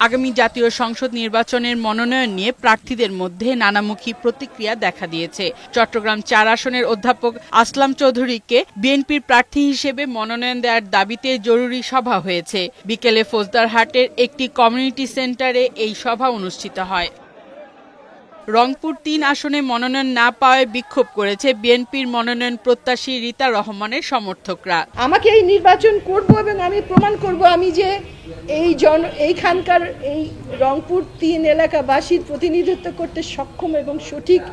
আগামী জাতীয় সংসদ নির্বাচনের মনোনয়ন নিয়ে প্রার্থীদের মধ্যে নানামুখী প্রতিক্রিয়া দেখা দিয়েছে। চট্টগ্রাম ৪ আসনের অধ্যাপক আসলাম চৌধুরীকে বিএনপির প্রার্থী হিসেবে মনোনয়ন দেওয়ার দাবিতে জরুরি সভা হয়েছে। বিকেলে ফৌজদারহাটের একটি কমিউনিটি সেন্টারে এই সভা অনুষ্ঠিত হয়। রংপুর ৩ আসনে মনোনয়ন না পাওয়ায় বিক্ষোভ করেছে বিএনপির মনোনয়ন প্রত্যাশী রিতা রহমানের সমর্থকরা। আমাকে এই নির্বাচন করব এবং আমি প্রমাণ করব আমি যে এইখানকার এই রংপুর ৩ এলাকাবাসীর প্রতিনিধিত্ব করতে সক্ষম এবং সঠিক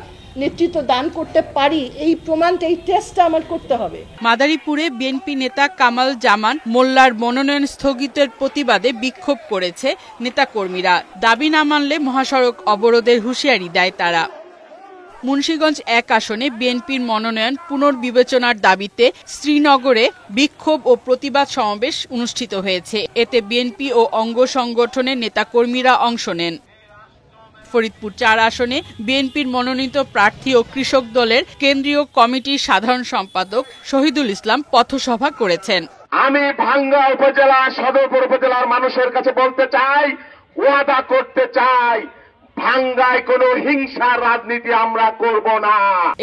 নেতৃত্ব দান করতে পারি। এই প্রমাণটা, এই টেস্টটা আমার করতে হবে। মাদারীপুরে বিএনপি নেতা কামাল জামান মোল্লার মনোনয়ন স্থগিতের প্রতিবাদে বিক্ষোভ করেছে নেতাকর্মীরা। দাবি না মানলে মহাসড়ক অবরোধের হুঁশিয়ারি দেয় তারা। মুন্সিগঞ্জ ১ আসনে বিএনপির মনোনয়ন পুনর্বিবেচনার দাবিতে শ্রীনগরে বিক্ষোভ ও প্রতিবাদ সমাবেশ অনুষ্ঠিত হয়েছে। এতে বিএনপি ও অঙ্গ সংগঠনের নেতাকর্মীরা অংশ নেন। ফরিদপুর ৪ আসনে বিএনপির মনোনীত প্রার্থী ও কৃষক দলের কেন্দ্রীয় কমিটির সাধারণ সম্পাদক শহীদুল ইসলাম পথসভা করেছেন। আমি ভাঙ্গা উপজেলা সদরপুর উপজেলার মানুষের কাছে বলতে চাই, ওয়াদা করতে চাই, ভাঙ্গায় কোনো হিংসার রাজনীতি আমরা করব না।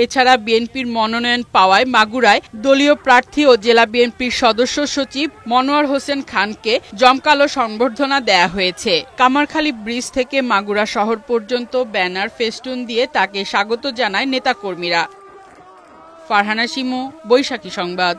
এছাড়া বিএনপির মনোনয়ন পাওয়ায় মাগুরায় দলীয় প্রার্থী ও জেলা বিএনপির সদস্য সচিব মনোয়ার হোসেন খানকে জমকালো সংবর্ধনা দেয়া হয়েছে। কামারখালী ব্রিজ থেকে মাগুরা শহর পর্যন্ত ব্যানার ফেস্টুন দিয়ে তাকে স্বাগত জানায় নেতাকর্মীরা। ফারহানা শিমু, বৈশাখী সংবাদ।